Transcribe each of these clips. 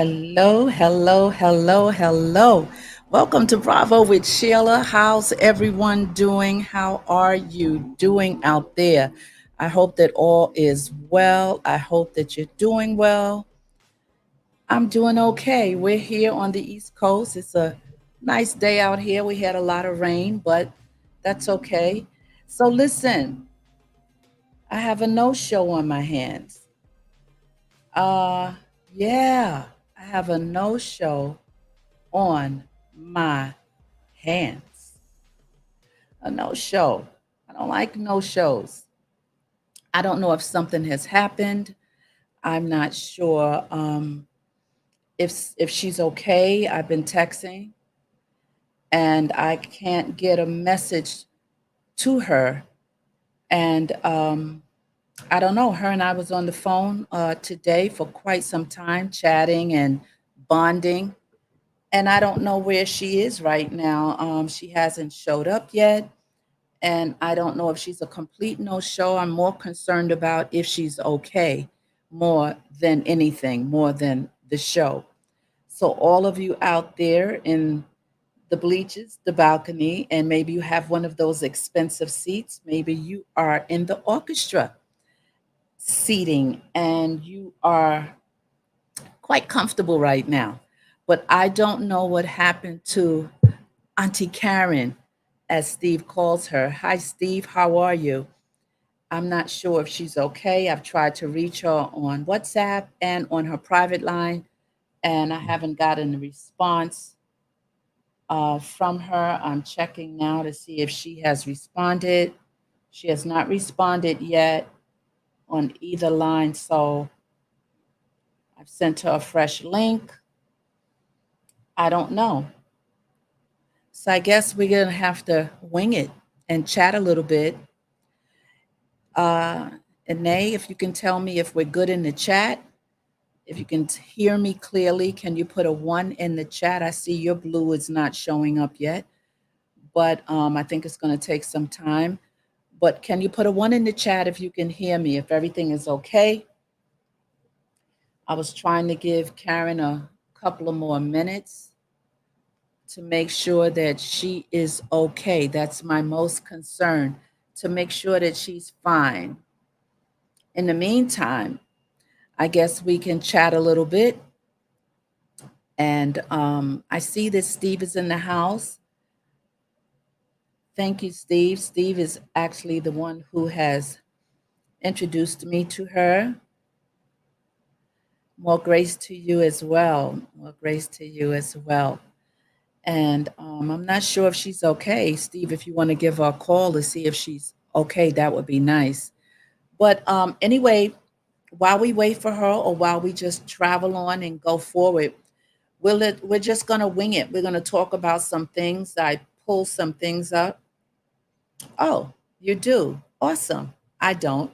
Hello, hello, hello, hello. Welcome to Bravo with Sheila. How's everyone doing? How are you doing out there? I hope that all is well. I hope that you're doing well. I'm doing okay. We're here on the East Coast. It's a nice day out here. We had a lot of rain, but that's okay. So, listen, I have a no show on my hands. Uh, yeah, I have a no show on my hands. A no show. I don't like no shows. I don't know if something has happened. I'm not sure if she's okay. I've been texting and I can't get a message to her. And I don't know. Her and I was on the phone today for quite some time, chatting and bonding. And I don't know where she is right now. She hasn't showed up yet. And I don't know if she's a complete no show. I'm more concerned about if she's okay more than anything, more than the show. So, all of you out there in the bleachers, the balcony, and maybe you have one of those expensive seats, maybe you are in the orchestra seating and you are quite comfortable right now. But I don't know what happened to Auntie Karen, as Steve calls her. Hi, Steve, how are you? I'm not sure if she's okay. I've tried to reach her on WhatsApp and on her private line, and I haven't gotten a response from her. I'm checking now to see if she has responded. She has not responded yet on either line, so I've sent her a fresh link. I don't know. So I guess we're going to have to wing it and chat a little bit. Uh, Anae, if you can tell me if we're good in the chat, if you can hear me clearly, can you put a one in the chat? I see your blue is not showing up yet, but I think it's going to take some time. But can you put a one in the chat if you can hear me, if everything is okay? I was trying to give Karen a couple of more minutes to make sure that she is okay. That's my most concern, to make sure that she's fine. In the meantime, I guess we can chat a little bit. And I see that Steve is in the house. Thank you, Steve. Steve is actually the one who has introduced me to her. More grace to you as well. More grace to you as well. And I'm not sure if she's okay. Steve, if you want to give her a call to see if she's okay, that would be nice. But anyway, while we wait for her or while we just travel on and go forward, we're just going to wing it. We're going to talk about some things. I pull some things up. Oh, you do. Awesome. I don't.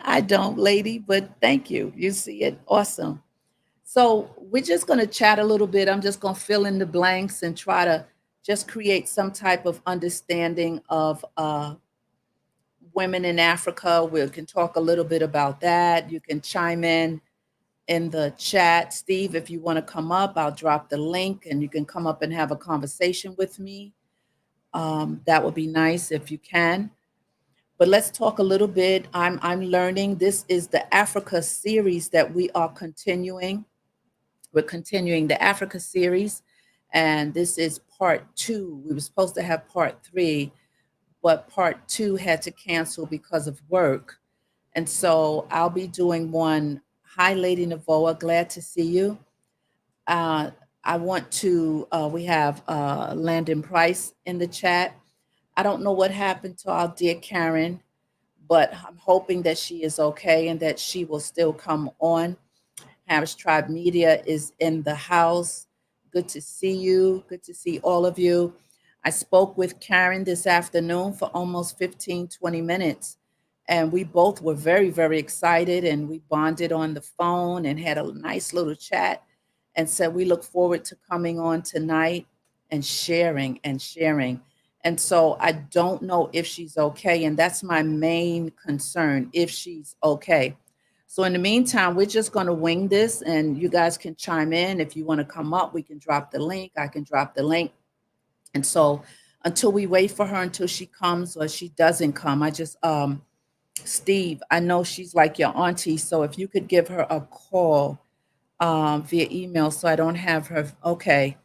I don't, lady, but thank you. You see it. Awesome. So we're just going to chat a little bit. I'm just going to fill in the blanks and try to just create some type of understanding of women in Africa. We can talk a little bit about that. You can chime in the chat. Steve, if you want to come up, I'll drop the link and you can come up and have a conversation with me. That would be nice if you can. But let's talk a little bit. I'm learning. This is the Africa series that we are continuing. We're continuing the Africa series, and this is part two. We were supposed to have part three, but part two had to cancel because of work. And so I'll be doing one. Hi, Lady Navoa. Glad to see you. Uh, I want to, we have Landon Price in the chat. I don't know what happened to our dear Karen, but I'm hoping that she is okay and that she will still come on. Harris Tribe Media is in the house. Good to see you. Good to see all of you. I spoke with Karen this afternoon for almost 15, 20 minutes. And we both were very, very excited. And we bonded on the phone and had a nice little chat and said we look forward to coming on tonight and sharing and sharing. And so I don't know if she's okay. And that's my main concern, if she's okay. So in the meantime, we're just going to wing this and you guys can chime in. If you want to come up, we can drop the link. I can drop the link. And so until we wait for her, until she comes or she doesn't come, I just, Steve, I know she's like your auntie. So if you could give her a call via email so I don't have her. Okay.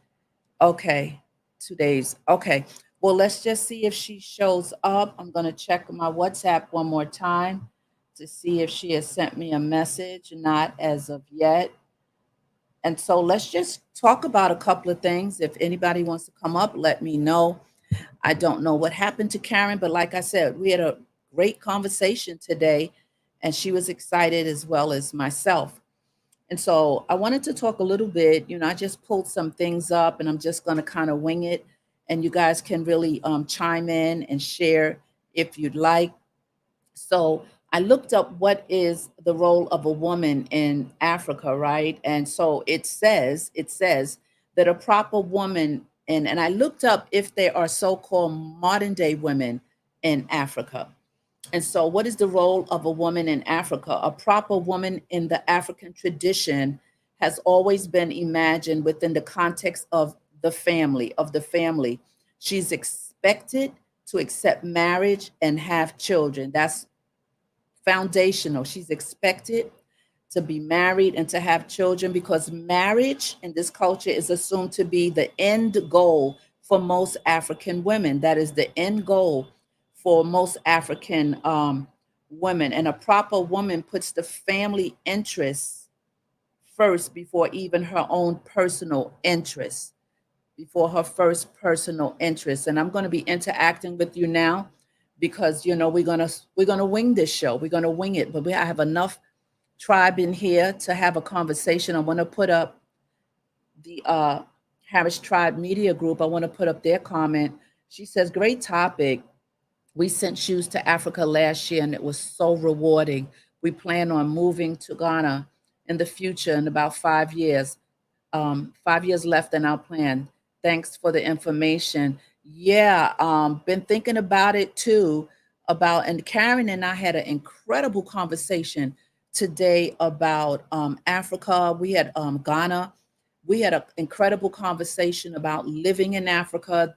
Okay. 2 days. Okay. Well, let's just see if she shows up. I'm going to check my WhatsApp one more time to see if she has sent me a message. Not as of yet. And so let's just talk about a couple of things. If anybody wants to come up, let me know. I don't know what happened to Karen, but like I said, we had a great conversation today, and she was excited as well as myself. And so I wanted to talk a little bit. I just pulled some things up and I'm just going to kind of wing it. And you guys can really chime in and share if you'd like. So I looked up what is the role of a woman in Africa, right? And so it says that a proper woman, and I looked up if there are so-called modern day women in Africa. And so, what is the role of a woman in Africa? A proper woman in the African tradition has always been imagined within the context of the family. She's expected to accept marriage and have children. That's foundational. She's expected to be married and to have children because marriage in this culture is assumed to be the end goal for most African women. That is the end goal for most African women. And a proper woman puts the family interests first before even her own personal interests, before her first personal interests. And I'm going to be interacting with you now because we're gonna wing this show. We're gonna wing it, but I have enough tribe in here to have a conversation. I want to put up the Harris Tribe Media Group. I want to put up their comment. She says, "Great topic. We sent shoes to Africa last year, and it was so rewarding. We plan on moving to Ghana in the future in about 5 years. 5 years left in our plan. Thanks for the information." Yeah, been thinking about it too. And Karen and I had an incredible conversation today about Africa. We had Ghana. We had an incredible conversation about living in Africa.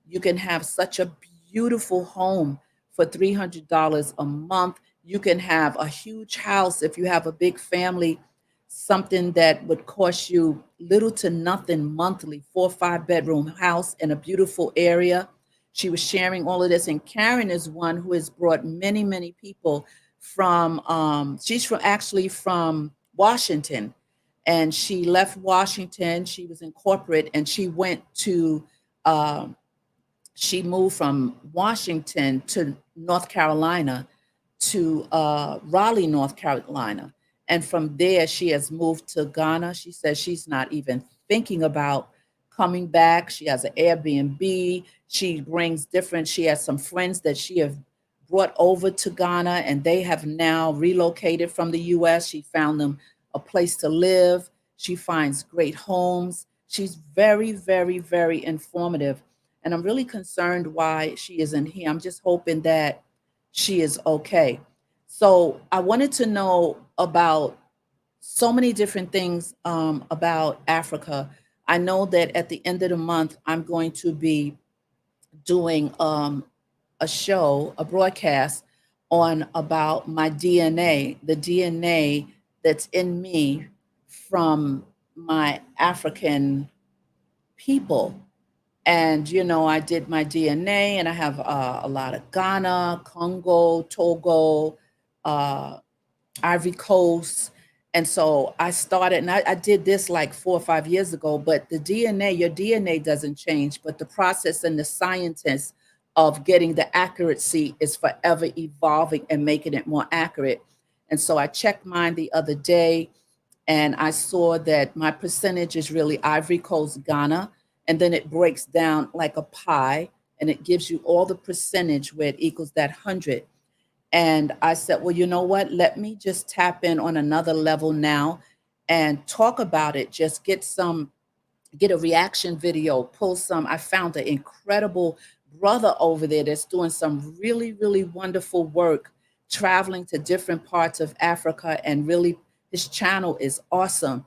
You can have such a beautiful home for $300 a month. You can have a huge house if you have a big family, something that would cost you little to nothing monthly, 4 or 5 bedroom house in a beautiful area. She was sharing all of this, and Karen is one who has brought many, many people from. She's from Washington, and she left Washington. She was in corporate, and um, she moved from Washington to North Carolina to Raleigh, North Carolina. And from there, she has moved to Ghana. She says she's not even thinking about coming back. She has an Airbnb. She has some friends that she have brought over to Ghana, and they have now relocated from the US. She found them a place to live. She finds great homes. She's very, very, very informative. And I'm really concerned why she isn't here. I'm just hoping that she is okay. So I wanted to know about so many different things about Africa. I know that at the end of the month, I'm going to be doing a broadcast on about my DNA, the DNA that's in me from my African people. And, I did my DNA, and I have a lot of Ghana, Congo, Togo, uh, Ivory Coast. And so I started, and I did this like 4 or 5 years ago, but your DNA doesn't change, but the process and the scientists of getting the accuracy is forever evolving and making it more accurate. And so I checked mine the other day, and I saw that my percentage is really Ivory Coast, Ghana, and then it breaks down like a pie, and it gives you all the percentage where it equals that 100. And I said, well, you know what? Let me just tap in on another level now and talk about it. Just get a reaction video, pull some. I found an incredible brother over there that's doing some really, really wonderful work, traveling to different parts of Africa, and really his channel is awesome.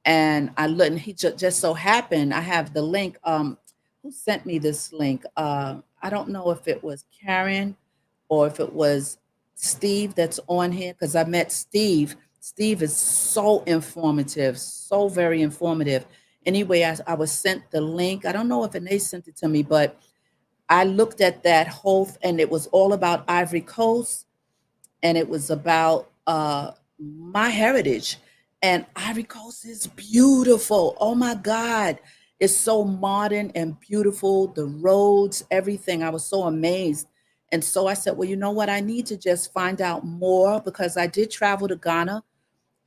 And I looked, and he just so happened, I have the link. Who sent me this link? I don't know if it was Karen or if it was Steve that's on here, because I met Steve. Steve is so informative, so very informative. Anyway, I was sent the link. I don't know if they sent it to me, but I looked at that whole, and it was all about Ivory Coast, and it was about my heritage. And Ivory Coast is beautiful. Oh my God. It's so modern and beautiful. The roads, everything. I was so amazed. And so I said, well, you know what? I need to just find out more because I did travel to Ghana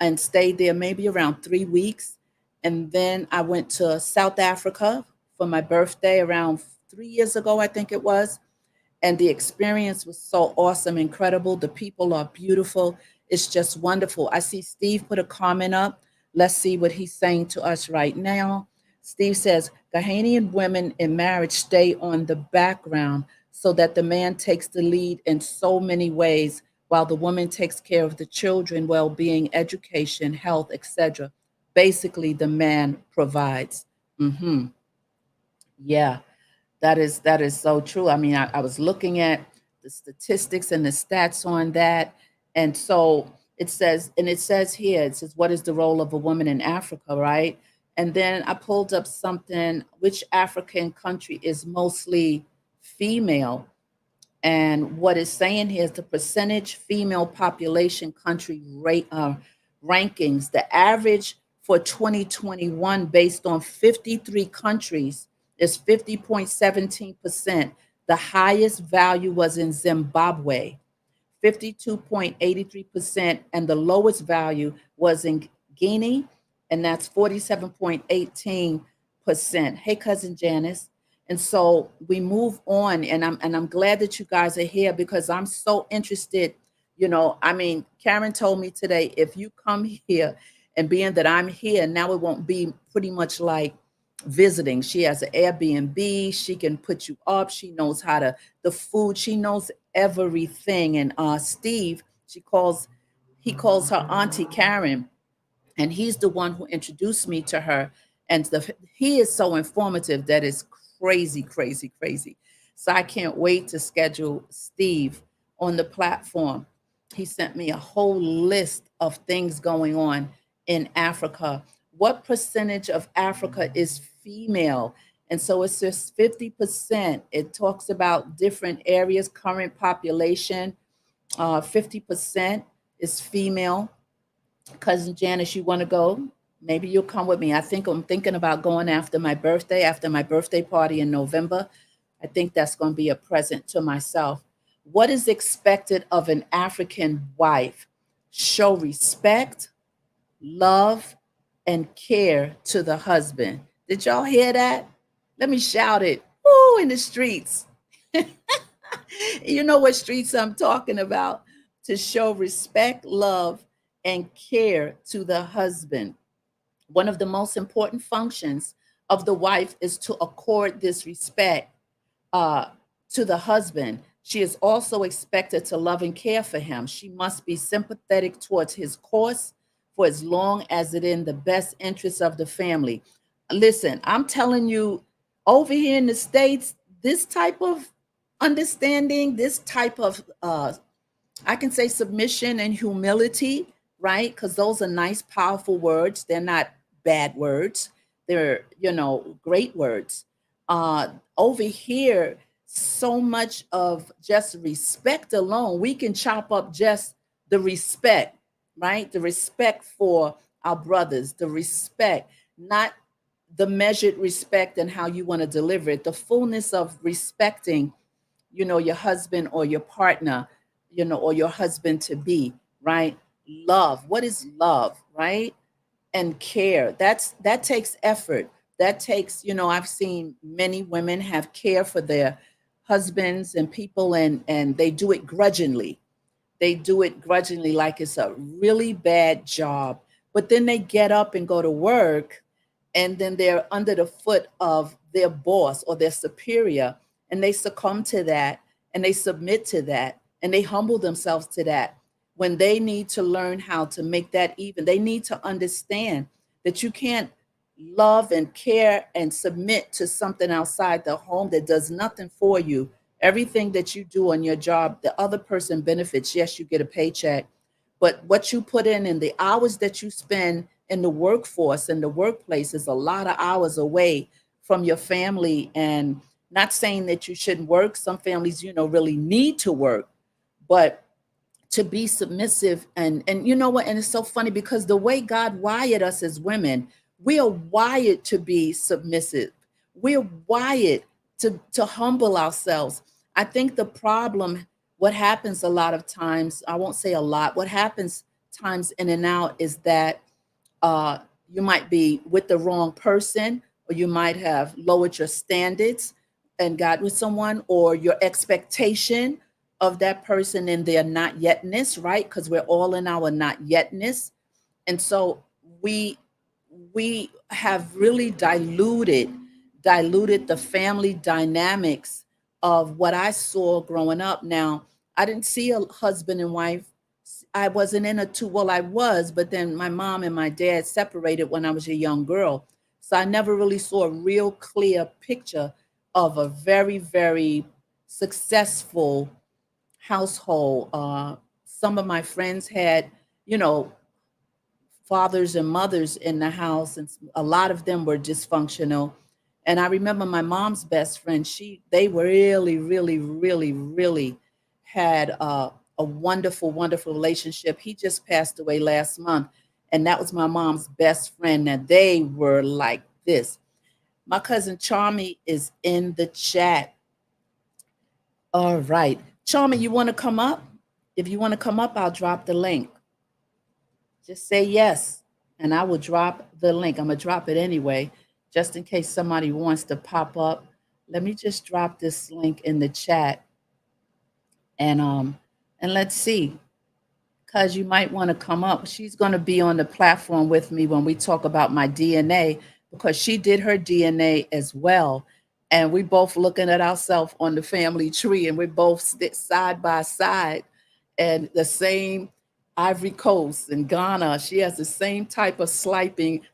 and stayed there maybe around 3 weeks. And then I went to South Africa for my birthday around 3 years ago, I think it was. And the experience was so awesome, incredible. The people are beautiful. It's just wonderful. I see Steve put a comment up. Let's see what he's saying to us right now. Steve says, Ghanaian women in marriage stay on the background so that the man takes the lead in so many ways, while the woman takes care of the children, well being, education, health, etc. Basically, the man provides. Hmm. Yeah. That is so true. I mean, I was looking at the statistics and the stats on that, and so it says here, it says, "What is the role of a woman in Africa?" Right, and then I pulled up something. Which African country is mostly female? And what it's saying here is the percentage female population country rate rankings. The average for 2021, based on 53 countries, is 50.17%. The highest value was in Zimbabwe, 52.83%, and the lowest value was in Guinea, and that's 47.18%. Hey, cousin Janice. And so we move on, and I'm glad that you guys are here because I'm so interested. I mean, Karen told me today, if you come here, and being that I'm here now, it won't be pretty much like visiting. She has an Airbnb. She can put you up. She knows how to the food. She knows everything. And Steve, he calls her Auntie Karen, and he's the one who introduced me to her. And he is so informative that it's crazy, crazy, crazy. So I can't wait to schedule Steve on the platform. He sent me a whole list of things going on in Africa. What percentage of Africa is female? And so it's just 50%. It talks about different areas, current population. 50% is female. Cousin Janice, you want to go? Maybe you'll come with me. I think I'm thinking about going after my birthday party in November. I think that's going to be a present to myself. What is expected of an African wife? Show respect, love, and care to the husband. Did y'all hear that? Let me shout it. Woo, in the streets. You know what streets I'm talking about. To show respect, love, and care to the husband. One of the most important functions of the wife is to accord this respect uh, to the husband. She is also expected to love and care for him. She must be sympathetic towards his course for as long as it in the best interest of the family. Listen, I'm telling you, over here in the States, this type of understanding, this type of I can say submission and humility, right? Because those are nice, powerful words. They're not bad words. They're, great words. Over here, so much of just respect alone, we can chop up just the respect, right? The respect for our brothers, the respect, not the measured respect and how you want to deliver it, the fullness of respecting your husband or your partner, or your husband to be, right? Love. What is love, right? And care. That takes effort. That takes, I've seen many women have care for their husbands and people, and they do it grudgingly. They do it grudgingly like it's a really bad job. But then they get up and go to work, and then they're under the foot of their boss or their superior, and they succumb to that, and they submit to that, and they humble themselves to that. When they need to learn how to make that even, they need to understand that you can't love and care and submit to something outside the home that does nothing for you. Everything that you do on your job, the other person benefits. Yes, you get a paycheck, but what you put in and the hours that you spend in the workforce and the workplace is a lot of hours away from your family. And not saying that you shouldn't work. Some families, really need to work, but to be submissive, and you know what, and it's so funny because the way God wired us as women, we are wired to be submissive. We're wired to humble ourselves. I think the problem, what happens a lot of times, I won't say a lot, what happens times in and out is that uh, you might be with the wrong person, or you might have lowered your standards. and got with someone, or your expectation of that person in their not yetness, right? Because we're all in our not yetness. And so we we have really diluted the family dynamics of what I saw growing up. Now, I didn't see a husband and wife. I wasn't in a two, well, I was, but then my mom and my dad separated when I was a young girl. So I never really saw a real clear picture of a very, very successful household. Some of my friends had, you know, fathers and mothers in the house, and a lot of them were dysfunctional. And I remember my mom's best friend, they were really, really, really, really had a wonderful, wonderful relationship. He just passed away last month, and that was my mom's best friend. Now they were like this. My cousin Charmy is in the chat. All right, Charmy, you want to come up? If you want to come up, I'll drop the link. Just say yes, and I will drop the link. I'm gonna drop it anyway, just in case somebody wants to pop up. Let me just drop this link in the chat, and let's see, because you might want to come up. She's going to be on the platform with me when we talk about my DNA, because she did her DNA as well. And we both looking at ourselves on the family tree, and we both sit side by side, and the same Ivory Coast and Ghana. She has the same type of slicing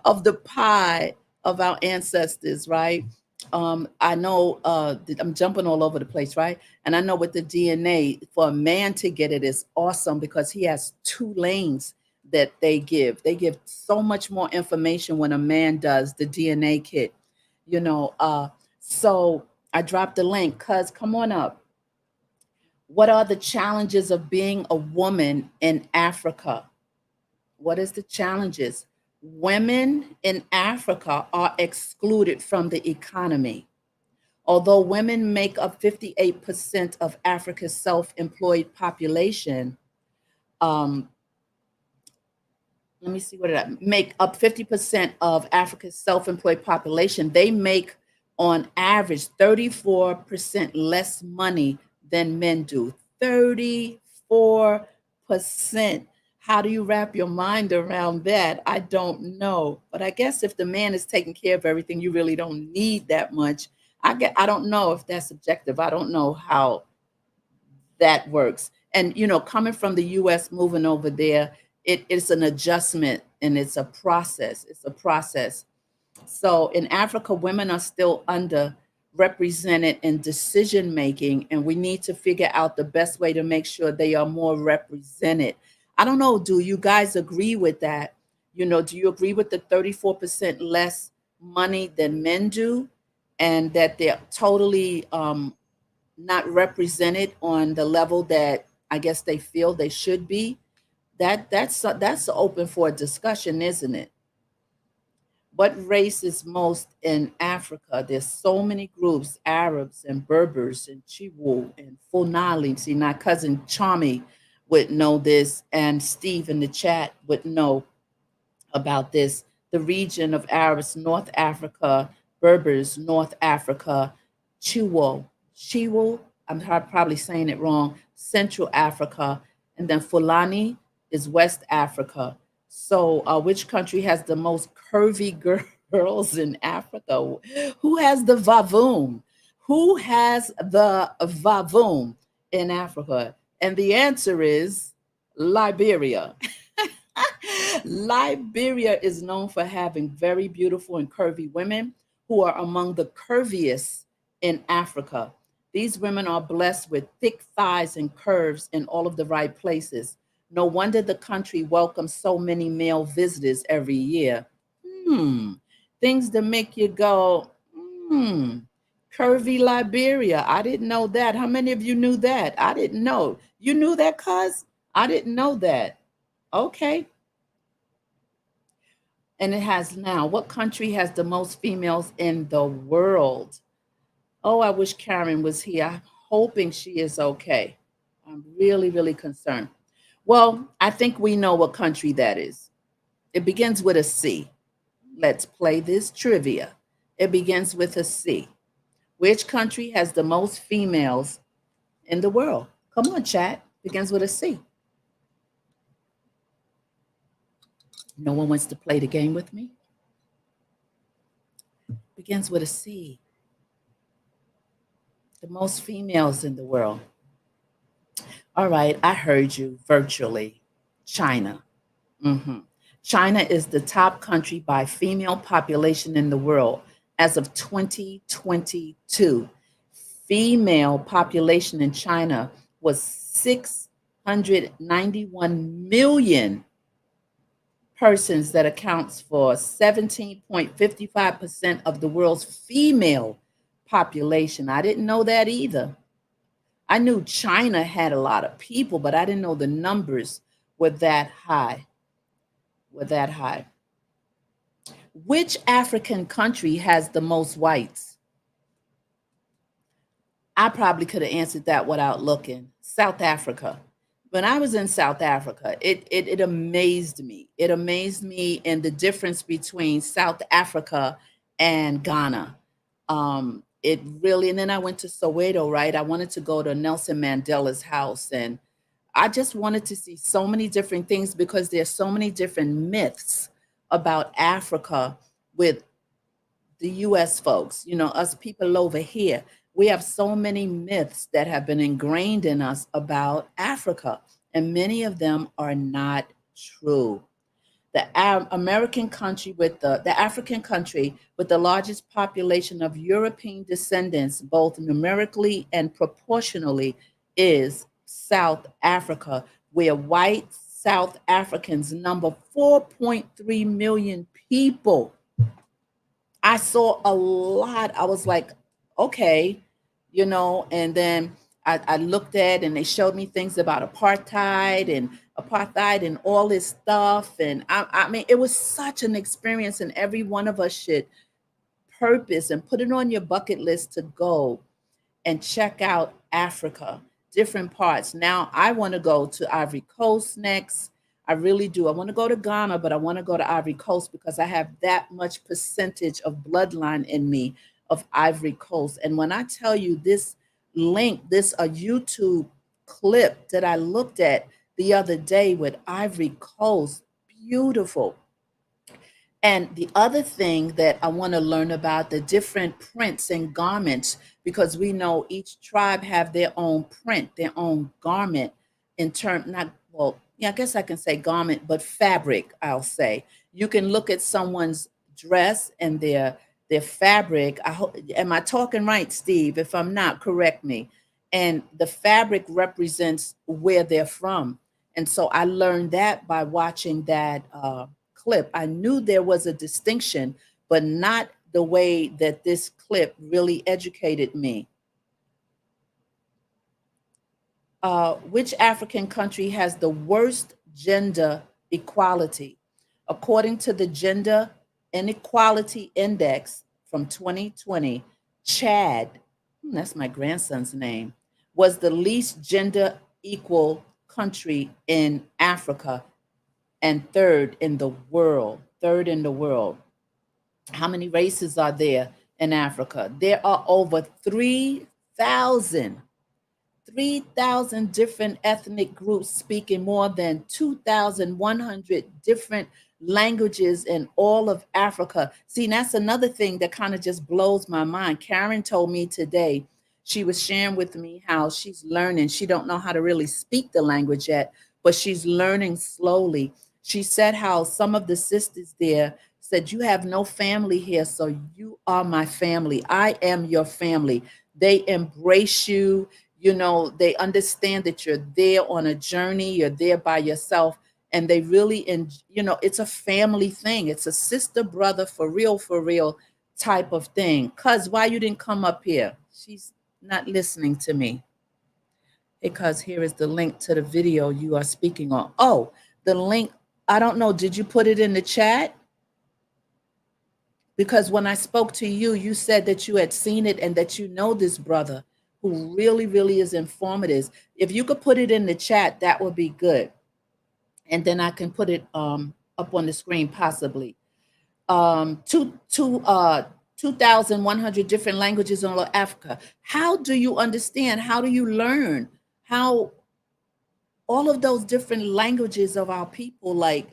of the pie of our ancestors, right? I know I'm jumping all over the place, right? And I know with the DNA, for a man to get it is awesome because he has two lanes that they give. They give so much more information when a man does the DNA kit, you know. So I dropped the link, cuz come on up. What are the challenges of being a woman in Africa? What is the challenges? Women in Africa are excluded from the economy. Although women make up 58% of Africa's self-employed population, um, let me see, what did I make up 50% of Africa's self-employed population, they make on average 34% less money than men do. 34%. How do you wrap your mind around that? I don't know. But I guess if the man is taking care of everything, you really don't need that much. I don't know if that's subjective. I don't know how that works. And coming from the US, moving over there, it's an adjustment, and it's a process. It's a process. So in Africa, women are still underrepresented in decision making, and we need to figure out the best way to make sure they are more represented. I don't know, do you guys agree with that? Do you agree with the 34% less money than men do, and that they're totally not represented on the level that I guess they feel they should be? That's open for a discussion, isn't it? What race is most in Africa? There's so many groups: Arabs and Berbers and Chiwu and Funali. See, my cousin Chami would know this, and Steve in the chat would know about this. The region of Arabs, North Africa, Berbers, North Africa, Chiwo, I'm probably saying it wrong, Central Africa, and then Fulani is West Africa. So, which country has the most curvy girls in Africa? Who has the vavoom? Who has the vavoom in Africa? And the answer is Liberia. Liberia is known for having very beautiful and curvy women who are among the curviest in Africa. These women are blessed with thick thighs and curves in all of the right places. No wonder the country welcomes so many male visitors every year. Hmm. Things that make you go, hmm. Curvy Liberia. I didn't know that. How many of you knew that? I didn't know. You knew that, cuz? I didn't know that. Okay. And it has now. What country has the most females in the world? Oh, I wish Karen was here. I'm hoping she is okay. I'm really, really concerned. Well, I think we know what country that is. It begins with a C. Let's play this trivia. It begins with a C. Which country has the most females in the world? Come on, chat. Begins with a C. No one wants to play the game with me? Begins with a C. The most females in the world. All right, I heard you virtually. China. hmm China is the top country by female population in the world as of 2022. Female population in China was 691 million persons that accounts for 17.55% of the world's female population. I didn't know that either. I knew China had a lot of people, but I didn't know the numbers were that high. Were that high. Which African country has the most whites? I probably could have answered that without looking. South Africa. When I was in South Africa, it amazed me. It amazed me in the difference between South Africa and Ghana. It really, and then I went to Soweto, right? I wanted to go to Nelson Mandela's house, and I just wanted to see so many different things because there's so many different myths about Africa with the US folks, us people over here. We have so many myths that have been ingrained in us about Africa, and many of them are not true. The American country with the African country with the largest population of European descendants, both numerically and proportionally, is South Africa, where white South Africans number 4.3 million people. I saw a lot. I was like, okay, and then I looked at and they showed me things about apartheid and all this stuff. And I mean, it was such an experience, and every one of us should purpose and put it on your bucket list to go and check out Africa, different parts. Now I want to go to Ivory Coast next. I really do. I want to go to Ghana, but I want to go to Ivory Coast because I have that much percentage of bloodline in me of Ivory Coast. And when I tell you this link, this a YouTube clip that I looked at the other day with Ivory Coast, beautiful. And the other thing that I want to learn about the different prints and garments, because we know each tribe have their own print, their own garment in term, not, well, yeah, I guess I can say garment, but fabric, I'll say. You can look at someone's dress and their fabric. I hope, am I talking right, Steve? If I'm not, correct me. And the fabric represents where they're from. And so I learned that by watching that clip. I knew there was a distinction, but not the way that this clip really educated me. Which African country has the worst gender equality? According to the Gender Inequality Index from 2020, Chad, that's my grandson's name, was the least gender equal country in Africa and third in the world. Third in the world. How many races are there in Africa? There are over 3,000 different ethnic groups speaking more than 2,100 different languages in all of Africa. See, that's another thing that kind of just blows my mind. Karen told me today, she was sharing with me how she's learning. She don't know how to really speak the language yet, but she's learning slowly. She said how some of the sisters there said, you have no family here, so you are my family. I am your family. They embrace you. They understand that you're there on a journey, you're there by yourself, and they really, it's a family thing. It's a sister, brother, for real type of thing. Cuz, why you didn't come up here? She's not listening to me. Because here is the link to the video you are speaking on. Oh, the link, I don't know, did you put it in the chat? Because when I spoke to you, you said that you had seen it and that you know this brother who really is informative. If you could put it in the chat, that would be good. And then I can put it up on the screen possibly. To 2,100 different languages in all of Africa. How do you understand? How do you learn? How all of those different languages of our people, like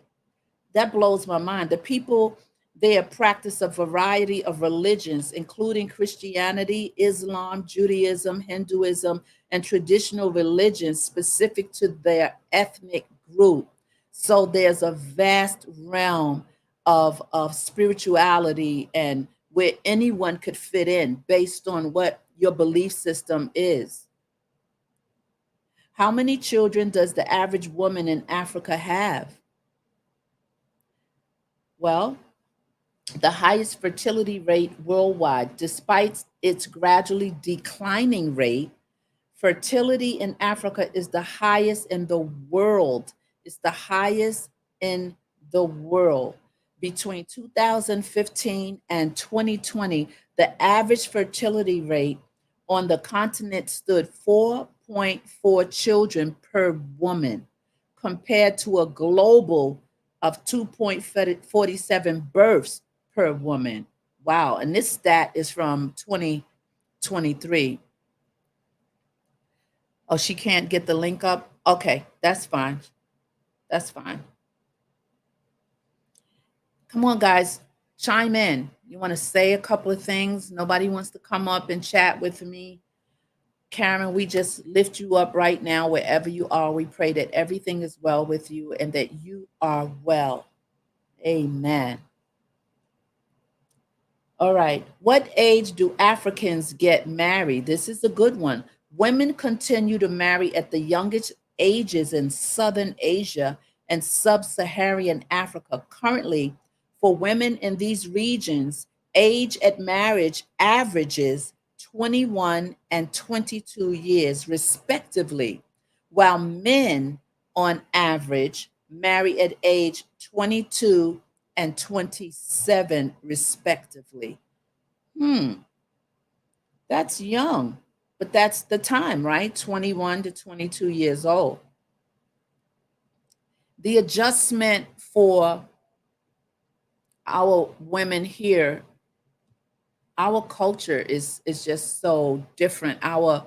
that blows my mind. The people there practice a variety of religions, including Christianity, Islam, Judaism, Hinduism, and traditional religions specific to their ethnic group. So there's a vast realm of spirituality and where anyone could fit in based on what your belief system is. How many children does the average woman in Africa have? Well, the highest fertility rate worldwide, despite its gradually declining rate. Fertility in Africa is the highest in the world. It's the highest in the world. Between 2015 and 2020, the average fertility rate on the continent stood 4.4 children per woman, compared to a global of 2.47 births per woman. Wow. And this stat is from 2023. Oh, she can't get the link up? Okay, that's fine. That's fine. Come on, guys, chime in. You want to say a couple of things? Nobody wants to come up and chat with me. Karen, we just lift you up right now wherever you are. We pray that everything is well with you and that you are well. Amen. All right. What age do Africans get married? This is a good one. Women continue to marry at the youngest ages in Southern Asia and Sub Saharan Africa. Currently, for women in these regions, age at marriage averages 21 and 22 years, respectively, while men, on average, marry at age 22 and 27, respectively. Hmm, that's young, but that's the time, right? 21 to 22 years old. The adjustment for our women here, our culture is just so different. Our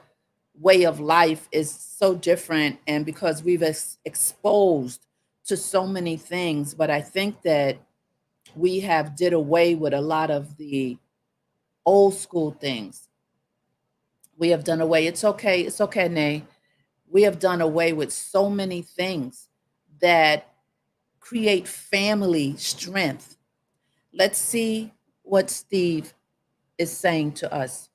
way of life is so different, and because we've exposed to so many things, but I think that we have did away with a lot of the old school things. We have done away. It's okay, Nay. We have done away with so many things that create family strength. Let's see what Steve is saying to us.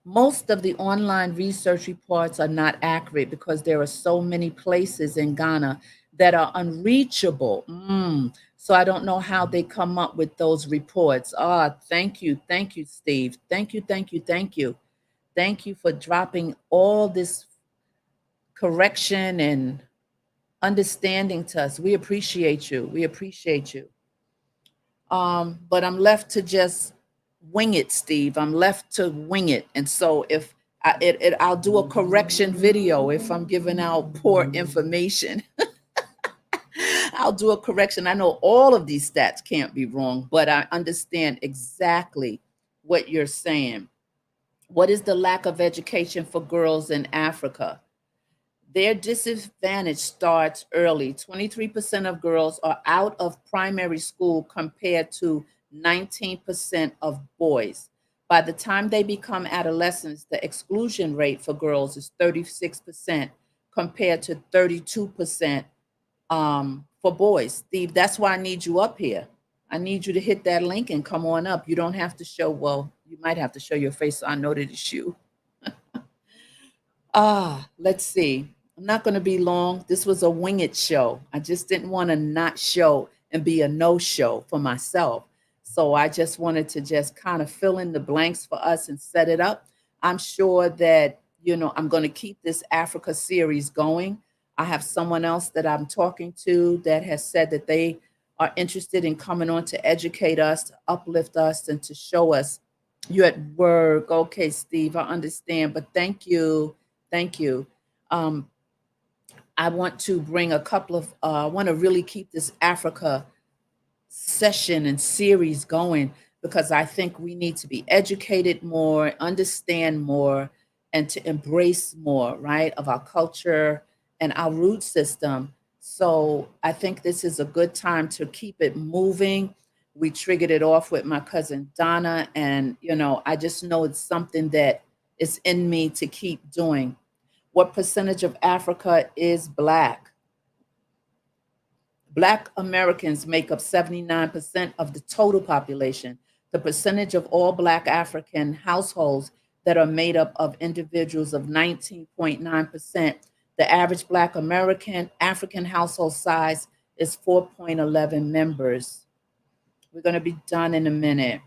Most of the online research reports are not accurate because there are so many places in Ghana that are unreachable. So I don't know how they come up with those reports. Thank you. Thank you, Steve. Thank you. Thank you. Thank you. Thank you for dropping all this correction and understanding to us. We appreciate you. We appreciate you. But I'm left to just wing it, Steve. I'm left to wing it. And so if I'll do a correction video if I'm giving out poor information. I'll do a correction. I know all of these stats can't be wrong, but I understand exactly what you're saying. What is the lack of education for girls in Africa? Their disadvantage starts early. 23% of girls are out of primary school compared to 19% of boys. By the time they become adolescents, the exclusion rate for girls is 36% compared to 32% for boys. Steve, that's why I need you up here. I need you to hit that link and come on up. You don't have to show, well, you might have to show your face so I know that it's you. Let's see. I'm not going to be long. This was a wing it show. I just didn't want to not show and be a no show for myself. So I just wanted to just kind of fill in the blanks for us and set it up. I'm sure that, I'm going to keep this Africa series going. I have someone else that I'm talking to that has said that they are interested in coming on to educate us, to uplift us, and to show us. You at work. Okay, Steve, I understand, but thank you. Thank you. Um, I want to bring a couple of, I want to really keep this Africa session and series going because I think we need to be educated more, understand more, and to embrace more, right, of our culture and our root system. So I think this is a good time to keep it moving. We triggered it off with my cousin Donna, and I just know it's something that is in me to keep doing. What percentage of Africa is Black? Black Americans make up 79% of the total population. The percentage of all Black African households that are made up of individuals of 19.9%. The average Black American African household size is 4.11 members. We're going to be done in a minute.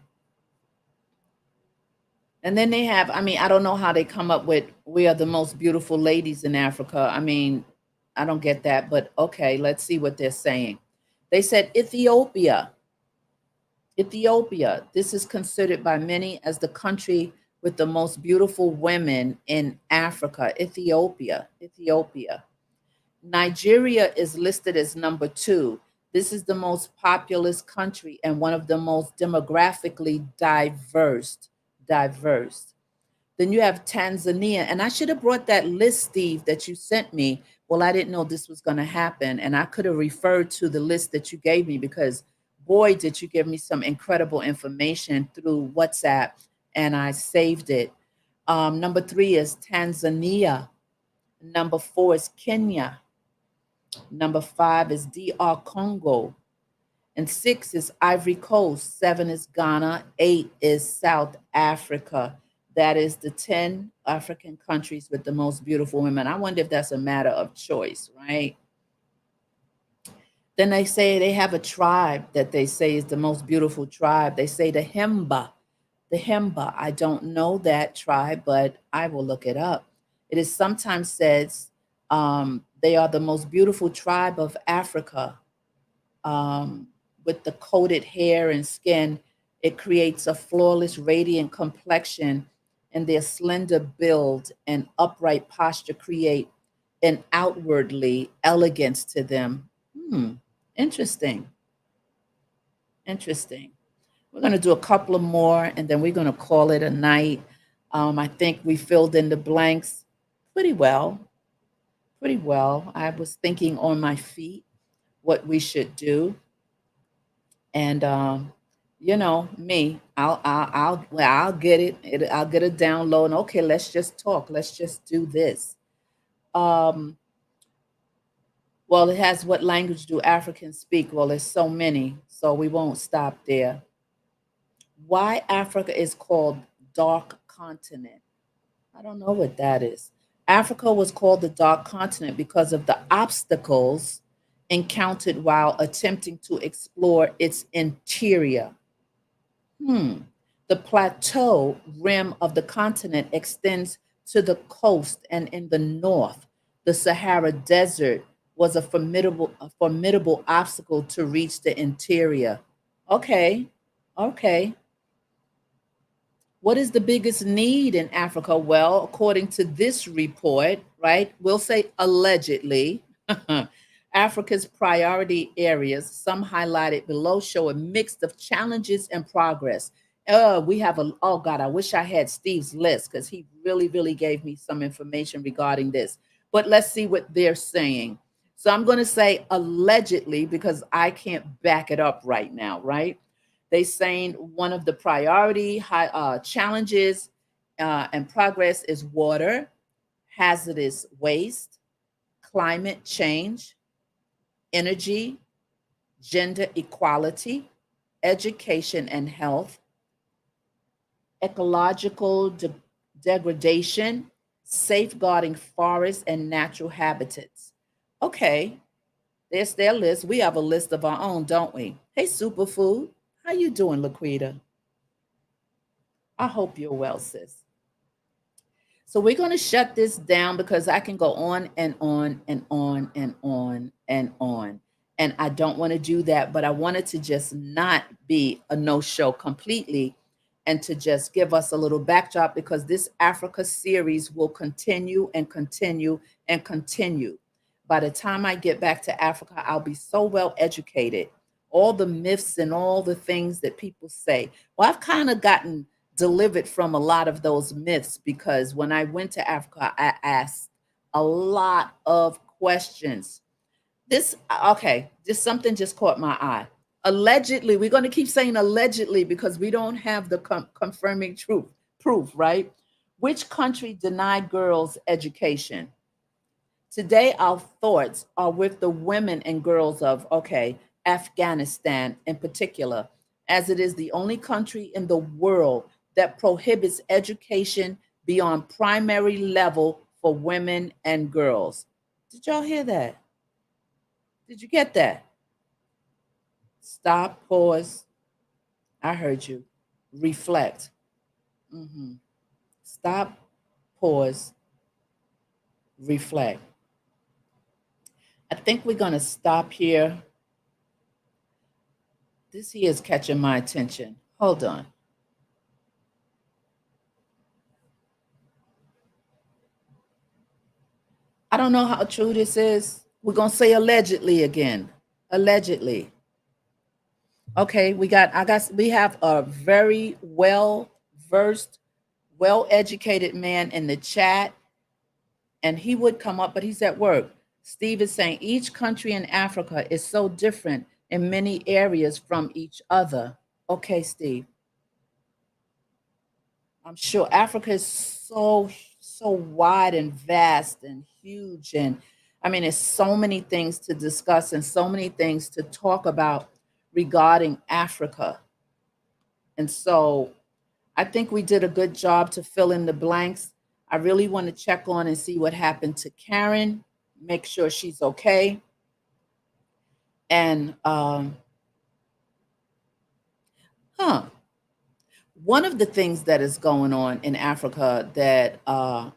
And then they have, I mean, I don't know how they come up with we are the most beautiful ladies in Africa. I mean, I don't get that, but okay, let's see what they're saying. They said Ethiopia. Ethiopia, this is considered by many as the country with the most beautiful women in Africa. Ethiopia, Ethiopia. Nigeria is listed as number two. This is the most populous country and one of the most demographically diverse. Diverse. Then you have Tanzania. And I should have brought that list, Steve, that you sent me. Well, I didn't know this was going to happen. And I could have referred to the list that you gave me because, boy, did you give me some incredible information through WhatsApp. And I saved it. Number three is Tanzania. Number four is Kenya. Number five is DR Congo. And six is Ivory Coast. Seven is Ghana. Eight is South Africa. That is the 10 African countries with the most beautiful women. I wonder if that's a matter of choice, right? Then they say they have a tribe that they say is the most beautiful tribe. They say the Himba. The Himba. I don't know that tribe, but I will look it up. It is sometimes said they are the most beautiful tribe of Africa. With the coated hair and skin, it creates a flawless, radiant complexion, and their slender build and upright posture create an outwardly elegance to them. Interesting. Interesting. We're going to do a couple of more and then we're going to call it a night. I think we filled in the blanks pretty well. Pretty well. I was thinking on my feet what we should do. And me, I'll get I'll get a download. And okay, let's just talk. Let's just do this. Um, well, it has what language do Africans speak? Well, there's so many, so we won't stop there. Why Africa is called Dark Continent? I don't know what that is. Africa was called the Dark Continent because of the obstacles encountered while attempting to explore its interior. Hmm. The plateau rim of the continent extends to the coast, and in the north, the Sahara Desert was a formidable obstacle to reach the interior. Okay, okay. What is the biggest need in Africa? Well, according to this report, right, we'll say allegedly, Africa's priority areas, some highlighted below, show a mix of challenges and progress. We have oh God, I wish I had Steve's list because he really, really gave me some information regarding this. But let's see what they're saying. So I'm going to say allegedly because I can't back it up right now, right? They saying one of the priority challenges and progress is water, hazardous waste, climate change, energy, gender equality, education and health, ecological degradation, safeguarding forests and natural habitats. Okay, there's their list. We have a list of our own, don't we? Hey, Superfood, how you doing, Laquita? I hope you're well, sis. So we're going to shut this down because I can go on and on and on and on and on. And I don't want to do that, but I wanted to just not be a no show completely and to just give us a little backdrop because this Africa series will continue and continue and continue. By the time I get back to Africa, I'll be so well educated all the myths and all the things that people say. Well, I've kind of gotten delivered from a lot of those myths because when I went to Africa, I asked a lot of questions. This, okay, just something just caught my eye. Allegedly, we're going to keep saying allegedly because we don't have the confirming truth proof, right? Which country denied girls education? Today, our thoughts are with the women and girls of, okay, Afghanistan in particular, as it is the only country in the world that prohibits education beyond primary level for women and girls. Did y'all hear that? Did you get that? Stop, pause. I heard you. Reflect. Mhm. Stop, pause, reflect. I think we're going to stop here. This here is catching my attention. Hold on. I don't know how true this is. We're going to say allegedly again. Allegedly. Okay, we have a very well versed, well educated man in the chat, and he would come up, but he's at work. Steve is saying each country in Africa is so different in many areas from each other. Okay, Steve. I'm sure Africa is so wide and vast and huge, and I mean, there's so many things to discuss and so many things to talk about regarding Africa. And so I think we did a good job to fill in the blanks. I really want to check on and see what happened to Karen, make sure she's okay. And huh, one of the things that is going on in Africa that I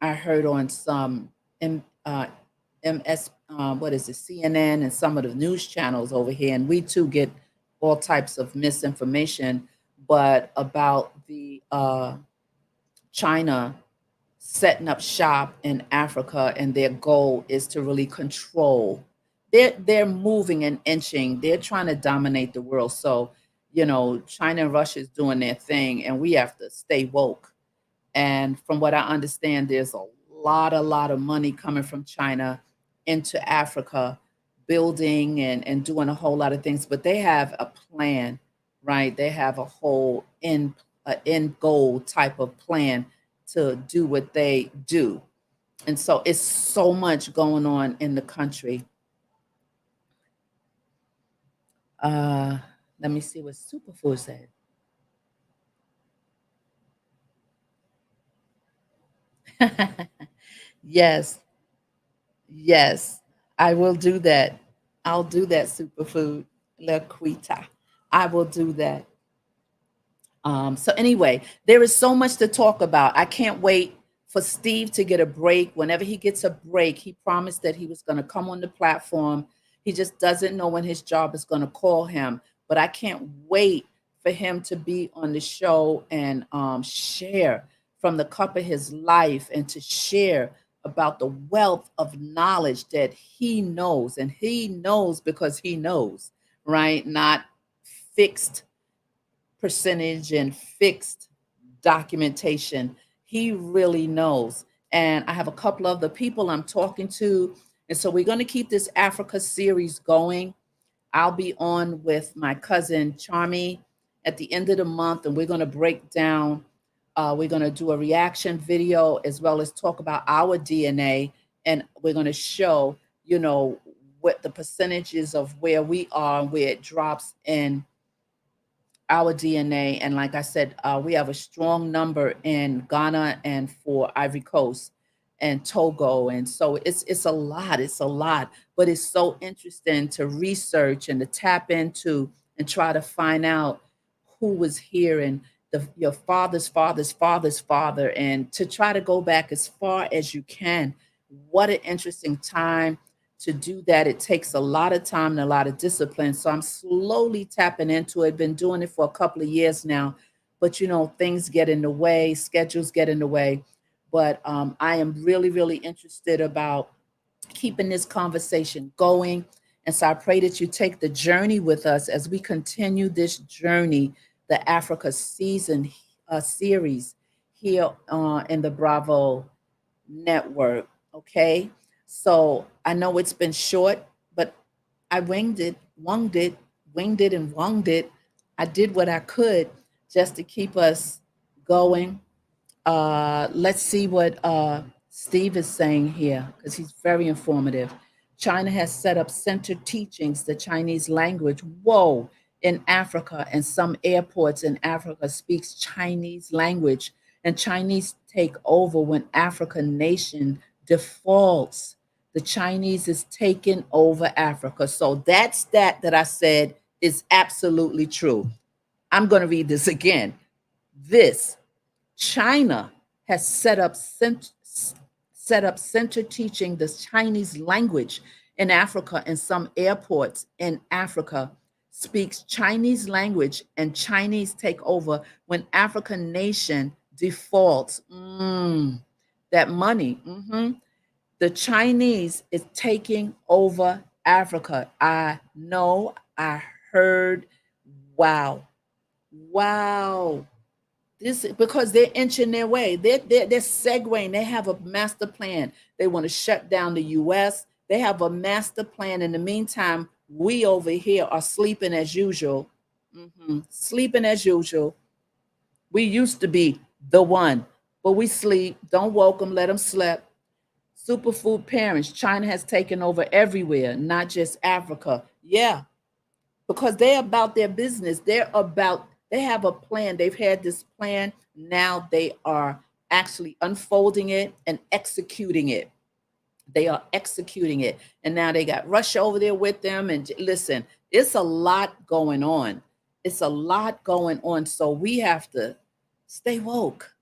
heard on some MS, what is it, CNN and some of the news channels over here, and we too get all types of misinformation, but about the China setting up shop in Africa, and their goal is to really control. They're moving and inching. They're trying to dominate the world. So, China and Russia is doing their thing, and we have to stay woke. And from what I understand, there's a lot of money coming from China into Africa, building and doing a whole lot of things. But they have a plan, right? They have a whole end goal type of plan to do what they do. And so it's so much going on in the country. Uh, Let me see what Superfood said. Yes, yes, I will do that. I'll do that, Superfood. Laquita. I will do that. So anyway, there is so much to talk about. I can't wait for Steve to get a break. Whenever he gets a break, he promised that he was going to come on the platform. He just doesn't know when his job is going to call him. But I can't wait for him to be on the show and share from the cup of his life and to share about the wealth of knowledge that he knows. And he knows because he knows, right? Not fixed percentage and fixed documentation. He really knows. And I have a couple of the people I'm talking to. And so we're going to keep this Africa series going. I'll be on with my cousin Charmy at the end of the month, and we're going to break down, we're going to do a reaction video as well as talk about our DNA. And we're going to show, what the percentages of where we are and where it drops in our DNA. And like I said, we have a strong number in Ghana and for Ivory Coast and Togo. And so it's a lot. It's a lot, but it's so interesting to research and to tap into and try to find out who was here and your father's father's father's father, and to try to go back as far as you can. What an interesting time to do that. It takes a lot of time and a lot of discipline. So I'm slowly tapping into it. Been doing it for a couple of years now, but things get in the way, schedules get in the way. But I am really, really interested about keeping this conversation going And so I pray that you take the journey with us as we continue this journey, the Africa season series here in the Bravo network. Okay. So I know it's been short, but I winged it, and wunged it. I did what I could just to keep us going. Let's see what Steve is saying here because he's very informative. China has set up center teachings the Chinese language. Whoa, in Africa, and some airports in Africa speaks Chinese language, and Chinese take over when African nation defaults. The Chinese is taking over Africa. So that's that I said is absolutely true. I'm going to read this again. This China has set up center teaching the Chinese language in Africa, and some airports in Africa speaks Chinese language, and Chinese take over when African nation defaults. That money. The Chinese is taking over Africa. I know, I heard. Wow. Wow. This because they're inching their way. They're segueing. They have a master plan. They want to shut down the U.S. They have a master plan. In the meantime, we over here are sleeping as usual. Sleeping as usual. We used to be the one, but we sleep. Don't woke them. Let them sleep. Superfood parents. China has taken over everywhere, not just Africa. Yeah, because they're about their business. They have a plan. They've had this plan. Now they are actually unfolding it and executing it. They are executing it. And now they got Russia over there with them. And listen, it's a lot going on. It's a lot going on. So we have to stay woke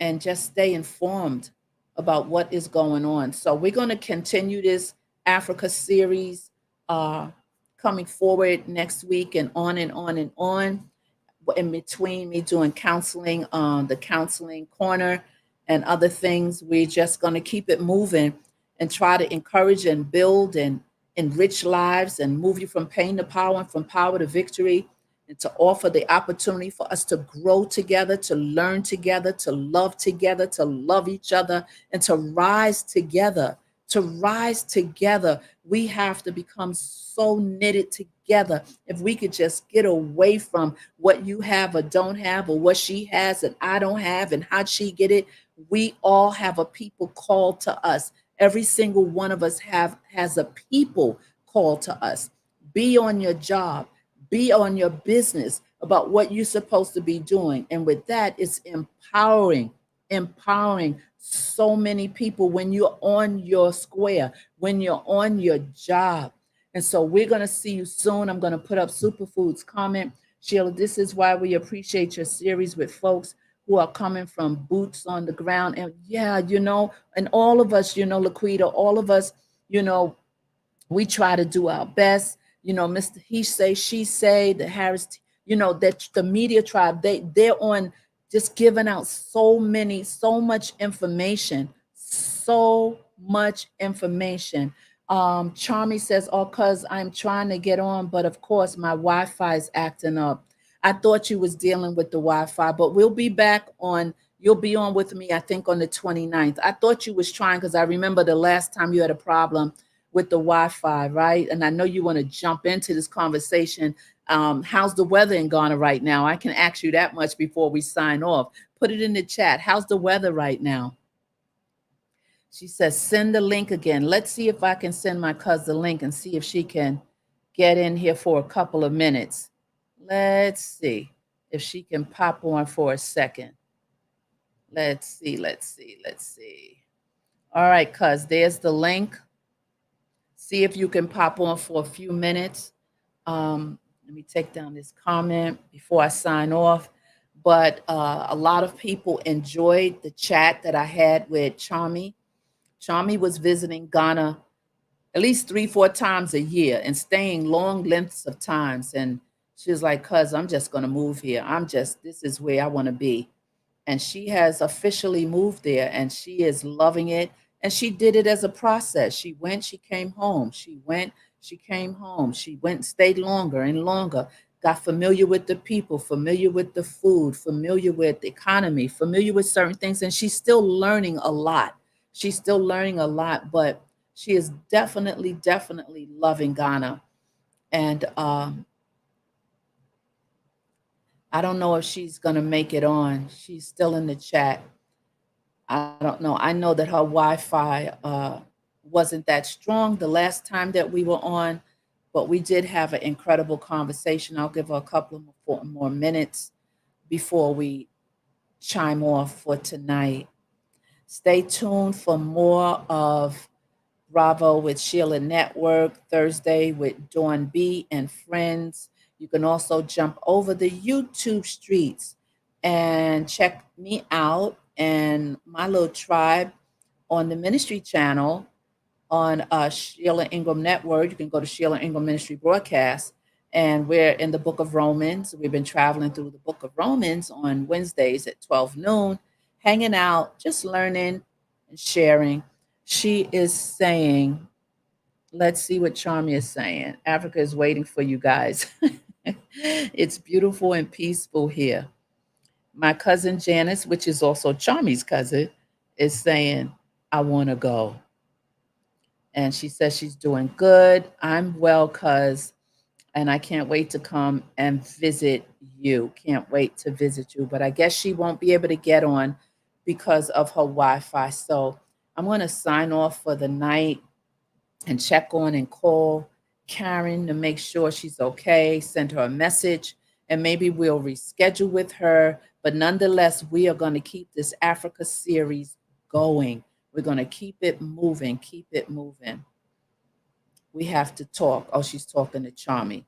and just stay informed about what is going on. So we're going to continue this Africa series uh, coming forward next week and on and on and on. In between me doing counseling, the counseling corner, and other things, we're just going to keep it moving and try to encourage and build and enrich lives and move you from pain to power and from power to victory, and to offer the opportunity for us to grow together, to learn together, to love each other, and to rise together. To rise together, we have to become so knitted together. If we could just get away from what you have or don't have, or what she has and I don't have, and how'd she get it, we all have a people called to us. Every single one of us has a people called to us. Be on your job, be on your business about what you're supposed to be doing. And with that, it's empowering so many people when you're on your square, when you're on your job. And so we're going to see you soon. I'm going to put up Superfood's comment. Sheila, this is why we appreciate your series with folks who are coming from boots on the ground. And yeah, and all of us, Laquita, all of us, you know, we try to do our best. Mr. He say, she say, the Harris, that the media tribe, they're on just giving out so much information, so much information. Charmy says, oh, cuz I'm trying to get on, but of course my Wi-Fi is acting up. I thought you was dealing with the Wi-Fi, but we'll be back on. You'll be on with me, I think, on the 29th. I thought you was trying because I remember the last time you had a problem with the Wi-Fi, right? And I know you want to jump into this conversation. How's the weather in Ghana right now? I can ask you that much before we sign off. Put it in the chat. How's the weather right now? She says, send the link again. Let's see if I can send my cousin the link and see if she can get in here for a couple of minutes. Let's see if she can pop on for a second. Let's see. All right, cuz, there's the link. See if you can pop on for a few minutes. Let me take down this comment before I sign off. But a lot of people enjoyed the chat that I had with Charmy. Charmy was visiting Ghana at least 3-4 times a year and staying long lengths of times. And she was like, cuz, I'm just going to move here. This is where I want to be. And she has officially moved there, and she is loving it. And she did it as a process. She went, she came home. She went, She came home. She went and stayed longer and longer, got familiar with the people, familiar with the food, familiar with the economy, familiar with certain things. And she's still learning a lot. She's still learning a lot, but she is definitely, definitely loving Ghana. And I don't know if she's going to make it on. She's still in the chat. I don't know. I know that her Wi-Fi wasn't that strong the last time that we were on, but we did have an incredible conversation. I'll give her a couple of more minutes before we chime off for tonight. Stay tuned for more of Bravo with Sheila Network, Thursday with Dawn B and friends. You can also jump over the YouTube streets and check me out and my little tribe on the ministry channel on Sheila Ingram Network. You can go to Sheila Ingram Ministry Broadcast. And we're in the book of Romans. We've been traveling through the book of Romans on Wednesdays at 12 noon, hanging out, just learning and sharing. She is saying, let's see what Charmy is saying. Africa is waiting for you guys. It's beautiful and peaceful here. My cousin Janice, which is also Charmy's cousin, is saying, I want to go. And she says she's doing good. I'm well, cuz, and I can't wait to come and visit you. Can't wait to visit you. But I guess she won't be able to get on because of her Wi-Fi. So I'm going to sign off for the night and check on and call Karen to make sure she's okay, send her a message, and maybe we'll reschedule with her. But nonetheless, we are going to keep this Africa series going. We're going to keep it moving, keep it moving. We have to talk. Oh, she's talking to Charmy.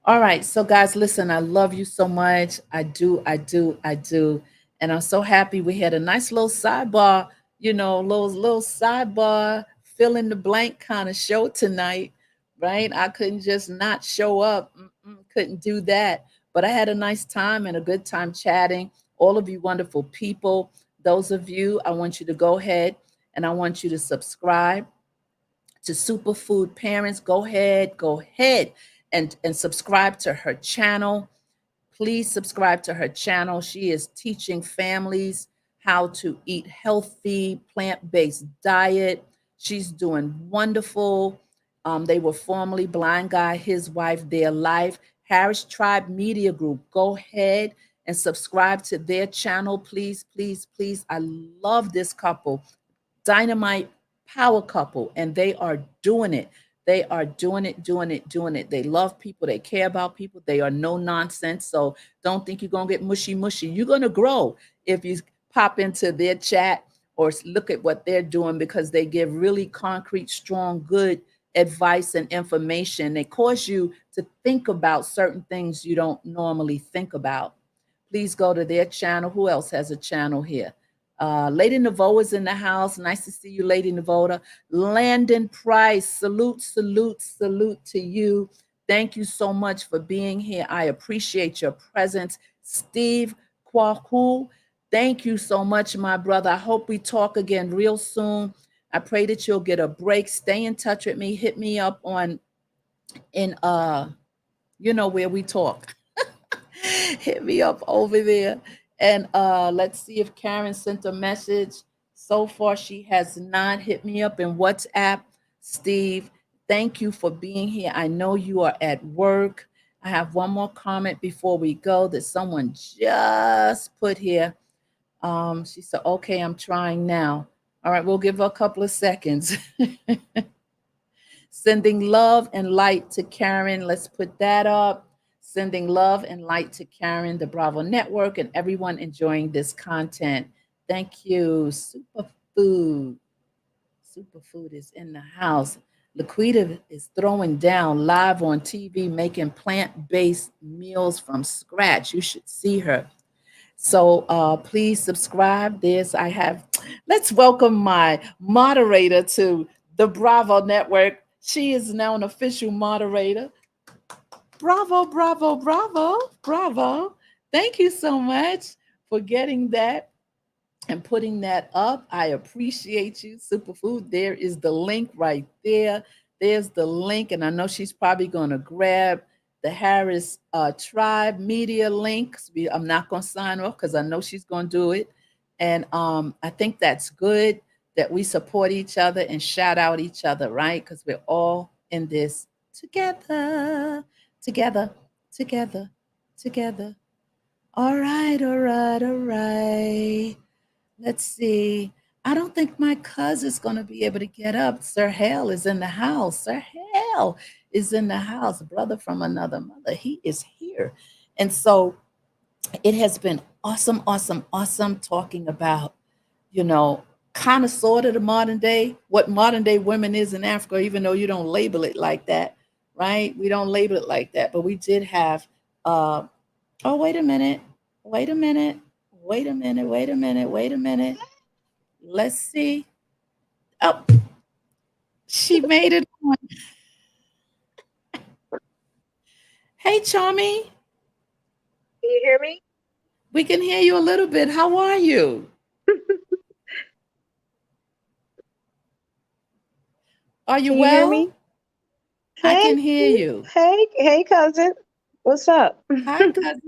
All right. So, guys, listen, I love you so much. I do, I do, I do. And I'm so happy we had a nice little sidebar, little sidebar, fill in the blank kind of show tonight, right? I couldn't just not show up. Couldn't do that. But I had a nice time and a good time chatting. All of you wonderful people. Those of you, I want you to go ahead and I want you to subscribe to Superfood Parents. Go ahead and subscribe to her channel. Please subscribe to her channel. She is teaching families how to eat healthy, plant-based diet. She's doing wonderful. They were formerly Blind Guy, his wife, their life. Harris Tribe Media Group. Go ahead and subscribe to their channel, please, please, please. I love this couple. Dynamite power couple, and they are doing it. They are doing it, doing it, doing it. They love people. They care about people. They are no nonsense. So don't think you're going to get mushy, mushy. You're going to grow if you pop into their chat or look at what they're doing, because they give really concrete, strong, good advice and information. They cause you to think about certain things you don't normally think about. Please go to their channel. Who else has a channel here? Lady Navo is in the house. Nice to see you, Lady Navoda. Landon Price, salute, salute, salute to you. Thank you so much for being here. I appreciate your presence. Steve Kwaku, thank you so much, my brother. I hope we talk again real soon. I pray that you'll get a break. Stay in touch with me. Hit me up on in where we talk. Hit me up over there. And let's see if Karen sent a message. So far, she has not. Hit me up in WhatsApp. Steve, thank you for being here. I know you are at work. I have one more comment before we go that someone just put here. She said, okay, I'm trying now. All right, we'll give her a couple of seconds. Sending love and light to Karen. Let's put that up. Sending love and light to Karen, the Bravo Network, and everyone enjoying this content. Thank you. Superfood. Superfood is in the house. Laquita is throwing down live on TV, making plant-based meals from scratch. You should see her. So please subscribe. Let's welcome my moderator to the Bravo Network. She is now an official moderator. Bravo, bravo, bravo, bravo. Thank you so much for getting that and putting that up. I appreciate you, Superfood. There is the link right there. There's the link, and I know she's probably going to grab the Harris Tribe Media links. I'm not going to sign off because I know she's going to do it. And I think that's good that we support each other and shout out each other, right? Because we're all in this together, together, together, together. All right, all right, all right. Let's see. I don't think my cousin's going to be able to get up. Sir Hale is in the house. Sir Hale is in the house. Brother from another mother. He is here. And so it has been awesome, awesome, awesome talking about, you know, kind of sort of the modern day, what modern day women is in Africa, even though you don't label it like that, right? We don't label it like that. But we did have, oh, wait a minute. Wait a minute. Wait a minute. Wait a minute. Wait a minute. Let's see. Oh, she made it on. Hey, Charmy. Can you hear me? We can hear you a little bit. How are you? Are you Can you hear me? well? I Hey, can hear you. hey, cousin. What's up? Hi, cousin.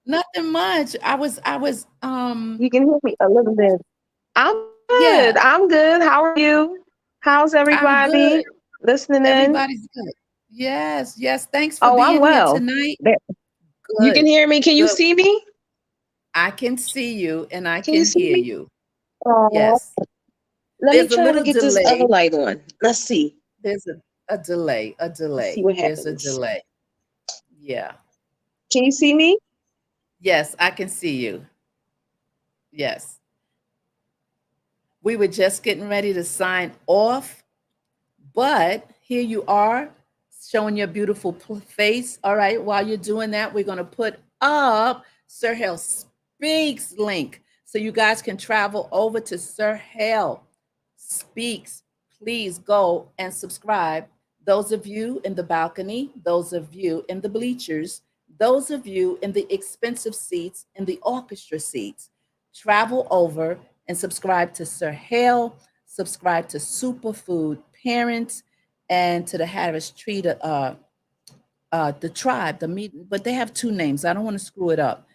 Nothing much. You can hear me a little bit. I'm good. Yeah, I'm good. How are you? How's I'm everybody good. listening in? Everybody's good. Yes, yes. Thanks for Oh, I'm being here well. tonight. There- You can Good, hear me. Can you good. see me? I can see you and I Can you can see hear me? you. Oh, Yes. let me There's a try to little get this other delay. light on. Let's see. There's a delay, a Let's see delay. what There's a happens. delay. Yeah. Can you see me? Yes, I can see you. Yes. We were just getting ready to sign off, but here you are showing your beautiful face. All right, while you're doing that, we're going to put up Sir Hale Speaks link so you guys can travel over to Sir Hale Speaks. Please go and subscribe. Those of you in the balcony, those of you in the bleachers, those of you in the expensive seats, in the orchestra seats, travel over and subscribe to Sir Hale, subscribe to Superfood Parents, and to the Harris Tree, the tribe, the meeting. But they have two names. I don't want to screw it up.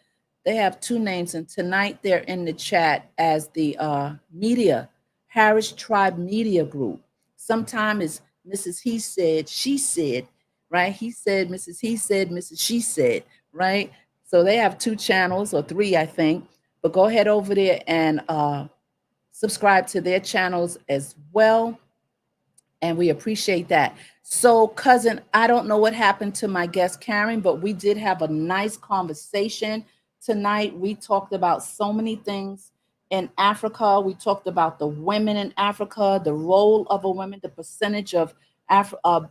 They have two names, and tonight they're in the chat as the media, Harris Tribe Media Group. Sometime is Mrs. He said, she said, right? He said, Mrs. He said, Mrs. She said, right? So they have two channels or three, I think. But go ahead over there and subscribe to their channels as well, and we appreciate that. So, cousin, I don't know what happened to my guest Karen, but we did have a nice conversation tonight. We talked about so many things in Africa. We talked about the women in Africa, the role of a woman, the percentage of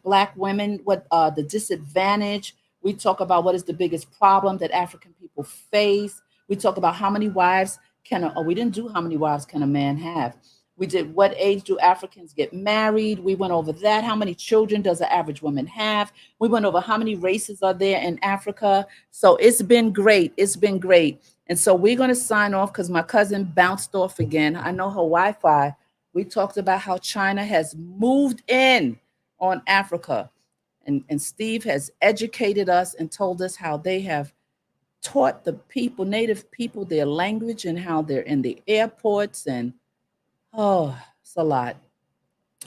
Black women, what the disadvantage. We talk about what is the biggest problem that African people face. We talk about how many wives can a, oh, we didn't do how many wives can a man have. We did what age do Africans get married? We went over that. How many children does an average woman have? We went over how many races are there in Africa. So it's been great. It's been great. And so we're going to sign off because my cousin bounced off again. I know her Wi Fi. We talked about how China has moved in on Africa. And Steve has educated us and told us how they have taught the people, native people, their language and how they're in the airports and oh, it's a lot.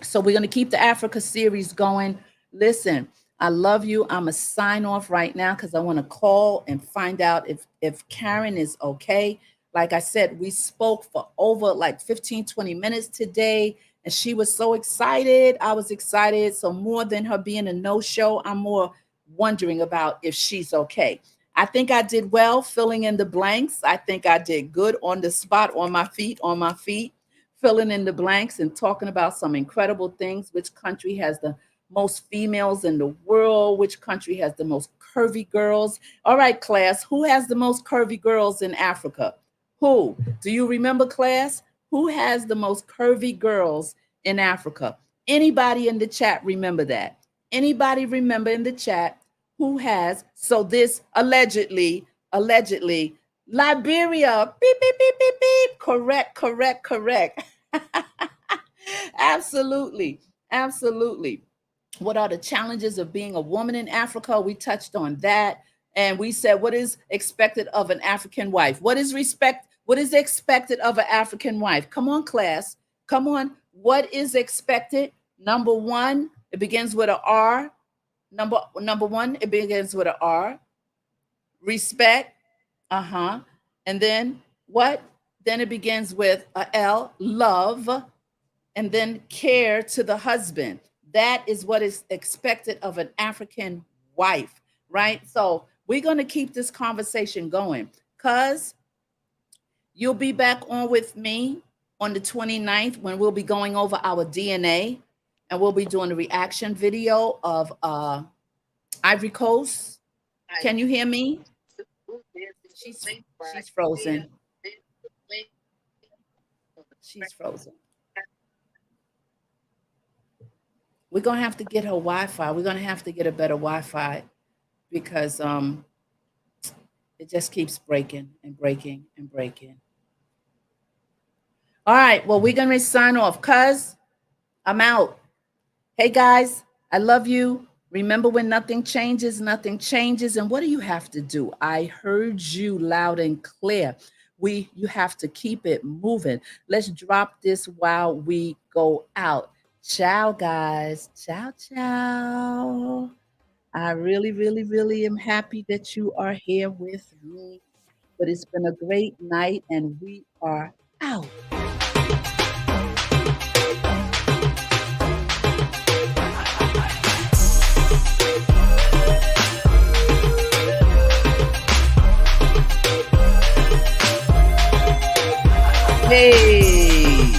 So we're going to keep the Africa series going. Listen, I love you. I'm a sign off right now because I want to call and find out if Karen is okay. Like I said, we spoke for over like 15, 20 minutes today, and she was so excited. I was excited. So more than her being a no-show, I'm more wondering about if she's okay. I think I did well filling in the blanks. I think I did good on the spot, on my feet, filling in the blanks and talking about some incredible things. Which country has the most females in the world? Which country has the most curvy girls? All right, class, who has the most curvy girls in Africa? Who? Do you remember, class? Who has the most curvy girls in Africa? Anybody in the chat remember that? Anybody remember in the chat who has? So this allegedly, Liberia. Beep, beep, beep, beep, beep. Correct, correct, correct. Absolutely. Absolutely. What are the challenges of being a woman in Africa? We touched on that. And we said, what is expected of an African wife? What is expected of an African wife? Come on, class. Come on. What is expected? Number one, it begins with an R. Number one, it begins with an R. Respect. Uh-huh. And then what? Then it begins with a L, love, and then care to the husband. That is what is expected of an African wife, right? So we're going to keep this conversation going because you'll be back on with me on the 29th when we'll be going over our DNA and we'll be doing a reaction video of Ivory Coast. Can you hear me? She's frozen. She's frozen. We're going to have to get her Wi-Fi. We're going to have to get a better Wi-Fi because it just keeps breaking and breaking and breaking. All right. Well, we're going to sign off because I'm out. Hey, guys, I love you. Remember, when nothing changes, nothing changes. And what do you have to do? I heard you loud and clear. You have to keep it moving. Let's drop this while we go out. Ciao, guys. Ciao, ciao. I really, really, really am happy that you are here with me. But it's been a great night, and we are out. Hey.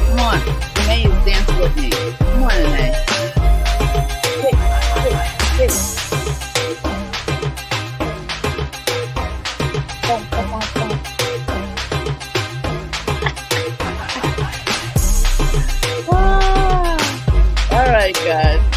Come on. Renee is dancing with me. Come on, Renee. Hey, hey, hey. Come on. All right, guys.